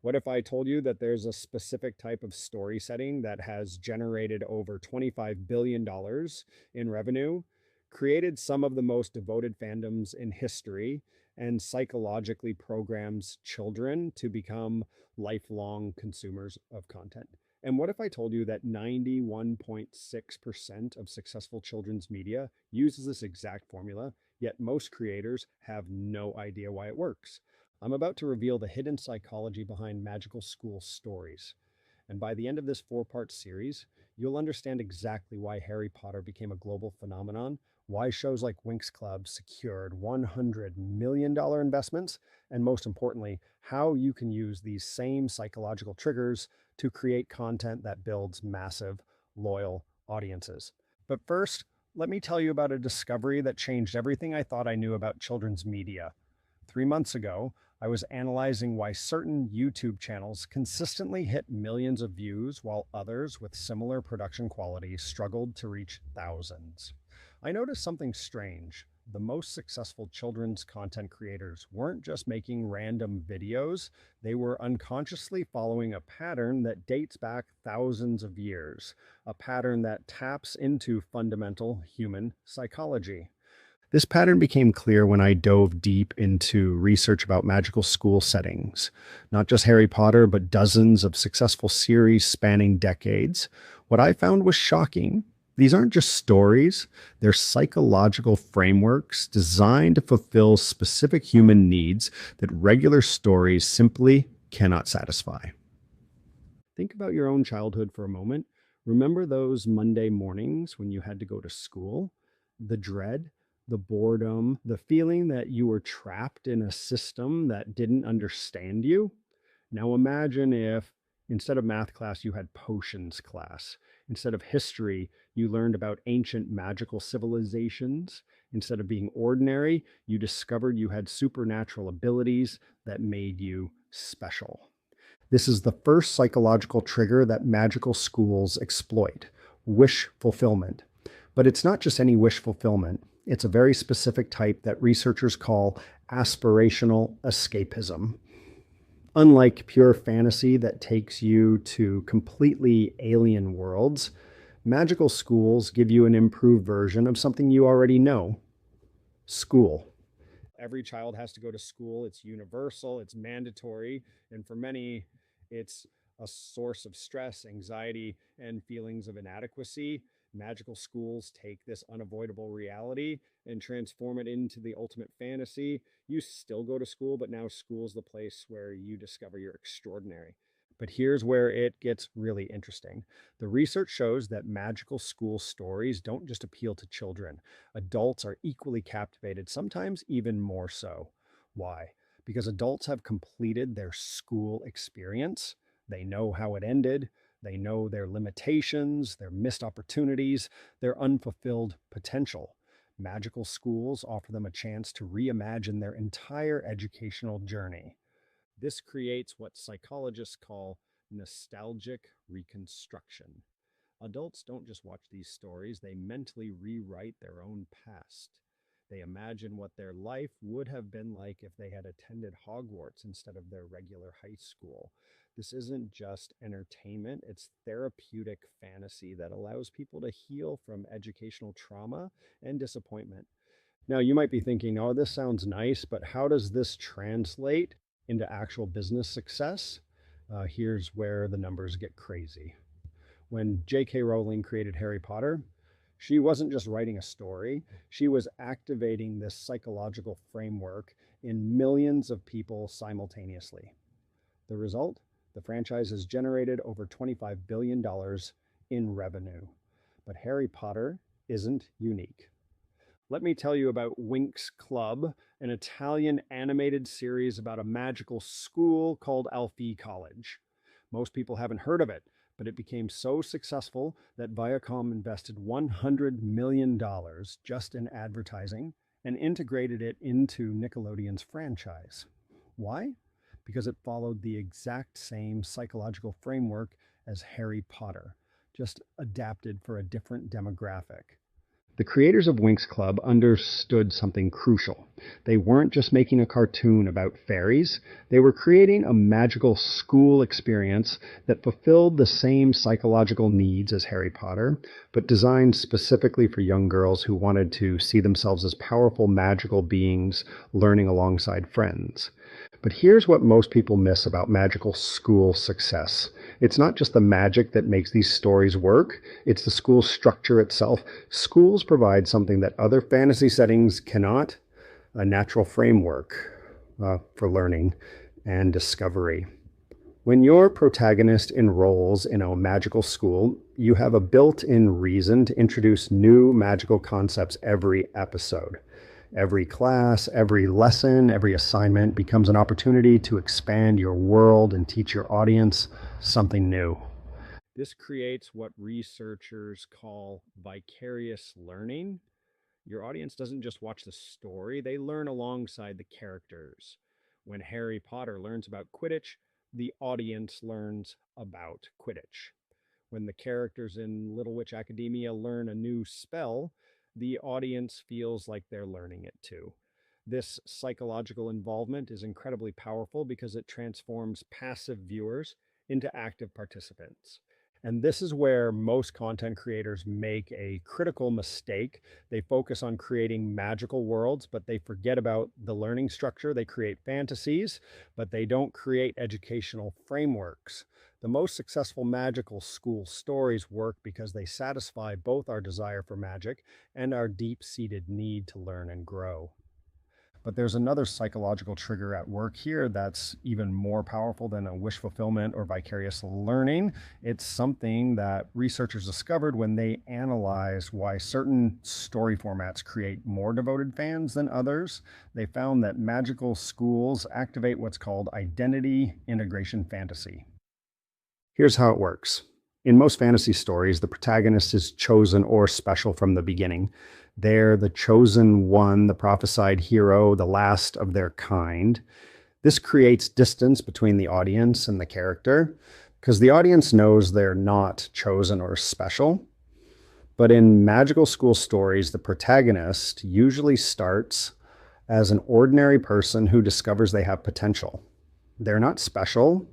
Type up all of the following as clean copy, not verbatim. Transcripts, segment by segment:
What if I told you that there's a specific type of story setting that has generated over $25 billion in revenue, created some of the most devoted fandoms in history, and psychologically programs children to become lifelong consumers of content? And what if I told you that 91.6% of successful children's media uses this exact formula, yet most creators have no idea why it works? I'm about to reveal the hidden psychology behind magical school stories. And by the end of this four-part series, you'll understand exactly why Harry Potter became a global phenomenon, why shows like Winx Club secured $100 million investments, and most importantly, how you can use these same psychological triggers to create content that builds massive, loyal audiences. But first, let me tell you about a discovery that changed everything I thought I knew about children's media. 3 months ago, I was analyzing why certain YouTube channels consistently hit millions of views while others with similar production quality struggled to reach thousands. I noticed something strange. The most successful children's content creators weren't just making random videos, they were unconsciously following a pattern that dates back thousands of years, a pattern that taps into fundamental human psychology. This pattern became clear when I dove deep into research about magical school settings, not just Harry Potter, but dozens of successful series spanning decades. What I found was shocking. These aren't just stories, they're psychological frameworks designed to fulfill specific human needs that regular stories simply cannot satisfy. Think about your own childhood for a moment. Remember those Monday mornings when you had to go to school? The dread, the boredom, the feeling that you were trapped in a system that didn't understand you? Now imagine if instead of math class, you had potions class. Instead of history, you learned about ancient magical civilizations. Instead of being ordinary, you discovered you had supernatural abilities that made you special. This is the first psychological trigger that magical schools exploit: wish fulfillment. But it's not just any wish fulfillment, it's a very specific type that researchers call aspirational escapism. Unlike pure fantasy that takes you to completely alien worlds, magical schools give you an improved version of something you already know: school. Every child has to go to school. It's universal, it's mandatory, and for many, it's a source of stress, anxiety, and feelings of inadequacy. Magical schools take this unavoidable reality and transform it into the ultimate fantasy. You still go to school, but now school's the place where you discover you're extraordinary. But here's where it gets really interesting. The research shows that magical school stories don't just appeal to children. Adults are equally captivated, sometimes even more so. Why? Because adults have completed their school experience. They know how it ended. They know their limitations, their missed opportunities, their unfulfilled potential. Magical schools offer them a chance to reimagine their entire educational journey. This creates what psychologists call nostalgic reconstruction. Adults don't just watch these stories, they mentally rewrite their own past. They imagine what their life would have been like if they had attended Hogwarts instead of their regular high school. This isn't just entertainment, it's therapeutic fantasy that allows people to heal from educational trauma and disappointment. Now, you might be thinking, oh, this sounds nice, but how does this translate into actual business success? Here's where the numbers get crazy. When J.K. Rowling created Harry Potter, she wasn't just writing a story, she was activating this psychological framework in millions of people simultaneously. The result? The franchise has generated over $25 billion in revenue. But Harry Potter isn't unique. Let me tell you about Winx Club, an Italian animated series about a magical school called Alfie College. Most people haven't heard of it, but it became so successful that Viacom invested $100 million just in advertising and integrated it into Nickelodeon's franchise. Why? Because it followed the exact same psychological framework as Harry Potter, just adapted for a different demographic. The creators of Winx Club understood something crucial. They weren't just making a cartoon about fairies, they were creating a magical school experience that fulfilled the same psychological needs as Harry Potter, but designed specifically for young girls who wanted to see themselves as powerful magical beings learning alongside friends. But here's what most people miss about magical school success. It's not just the magic that makes these stories work, it's the school structure itself. Schools provide something that other fantasy settings cannot, a natural framework for learning and discovery. When your protagonist enrolls in a magical school, you have a built-in reason to introduce new magical concepts every episode. Every class, every lesson, every assignment becomes an opportunity to expand your world and teach your audience something new. This creates what researchers call vicarious learning. Your audience doesn't just watch the story, they learn alongside the characters. When Harry Potter learns about Quidditch, the audience learns about Quidditch. When the characters in Little Witch Academia learn a new spell, the audience feels like they're learning it too. This psychological involvement is incredibly powerful because it transforms passive viewers into active participants. And this is where most content creators make a critical mistake. They focus on creating magical worlds, but they forget about the learning structure. They create fantasies, but they don't create educational frameworks. The most successful magical school stories work because they satisfy both our desire for magic and our deep-seated need to learn and grow. But there's another psychological trigger at work here that's even more powerful than a wish fulfillment or vicarious learning. It's something that researchers discovered when they analyzed why certain story formats create more devoted fans than others. They found that magical schools activate what's called identity integration fantasy. Here's how it works. In most fantasy stories, the protagonist is chosen or special from the beginning. They're the chosen one, the prophesied hero, the last of their kind. This creates distance between the audience and the character because the audience knows they're not chosen or special. But in magical school stories, the protagonist usually starts as an ordinary person who discovers they have potential. They're not special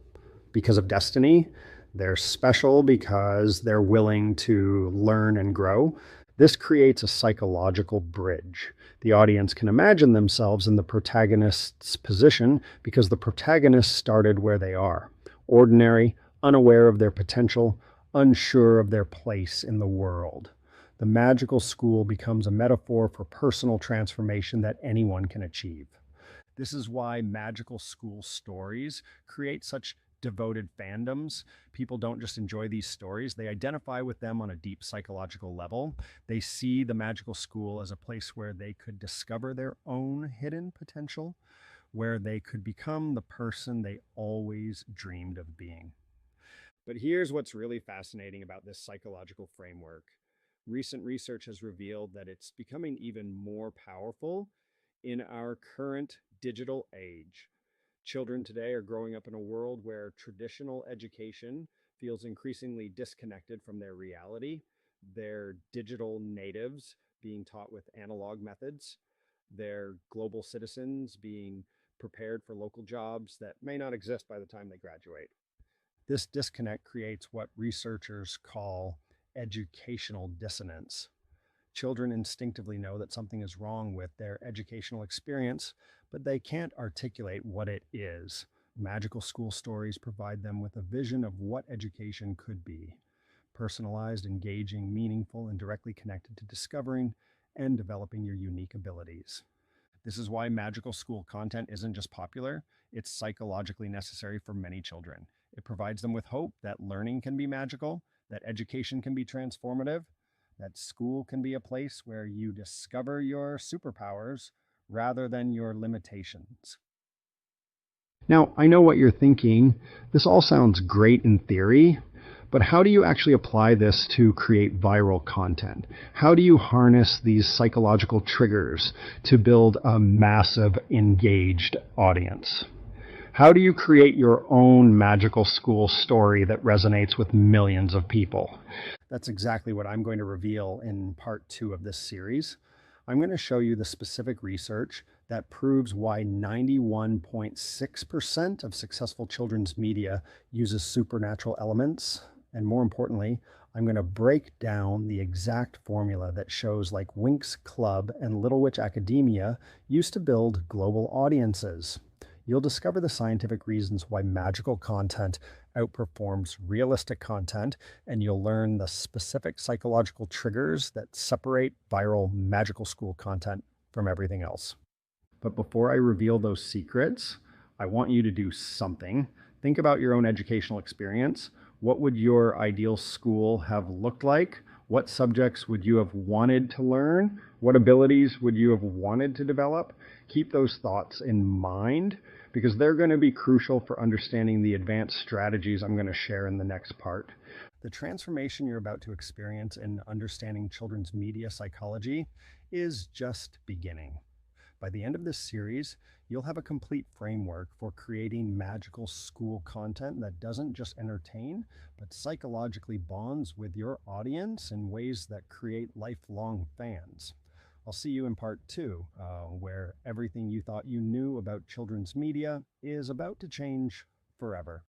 because of destiny. They're special because they're willing to learn and grow. This creates a psychological bridge. The audience can imagine themselves in the protagonist's position because the protagonist started where they are, ordinary, unaware of their potential, unsure of their place in the world. The magical school becomes a metaphor for personal transformation that anyone can achieve. This is why magical school stories create such devoted fandoms. People don't just enjoy these stories, they identify with them on a deep psychological level. They see the magical school as a place where they could discover their own hidden potential, where they could become the person they always dreamed of being. But here's what's really fascinating about this psychological framework. Recent research has revealed that it's becoming even more powerful in our current digital age. Children today are growing up in a world where traditional education feels increasingly disconnected from their reality. They're digital natives being taught with analog methods. They're global citizens being prepared for local jobs that may not exist by the time they graduate. This disconnect creates what researchers call educational dissonance. Children instinctively know that something is wrong with their educational experience, but they can't articulate what it is. Magical school stories provide them with a vision of what education could be: personalized, engaging, meaningful, and directly connected to discovering and developing your unique abilities. This is why magical school content isn't just popular, it's psychologically necessary for many children. It provides them with hope that learning can be magical, that education can be transformative, that school can be a place where you discover your superpowers rather than your limitations. Now, I know what you're thinking. This all sounds great in theory, but how do you actually apply this to create viral content? How do you harness these psychological triggers to build a massive, engaged audience? How do you create your own magical school story that resonates with millions of people? That's exactly what I'm going to reveal in part two of this series. I'm going to show you the specific research that proves why 91.6% of successful children's media uses supernatural elements. And more importantly, I'm going to break down the exact formula that shows like Winx Club and Little Witch Academia used to build global audiences. You'll discover the scientific reasons why magical content outperforms realistic content, and you'll learn the specific psychological triggers that separate viral magical school content from everything else. But before I reveal those secrets, I want you to do something. Think about your own educational experience. What would your ideal school have looked like? What subjects would you have wanted to learn? What abilities would you have wanted to develop? Keep those thoughts in mind because they're going to be crucial for understanding the advanced strategies I'm going to share in the next part. The transformation you're about to experience in understanding children's media psychology is just beginning. By the end of this series, you'll have a complete framework for creating magical school content that doesn't just entertain, but psychologically bonds with your audience in ways that create lifelong fans. I'll see you in part two, where everything you thought you knew about children's media is about to change forever.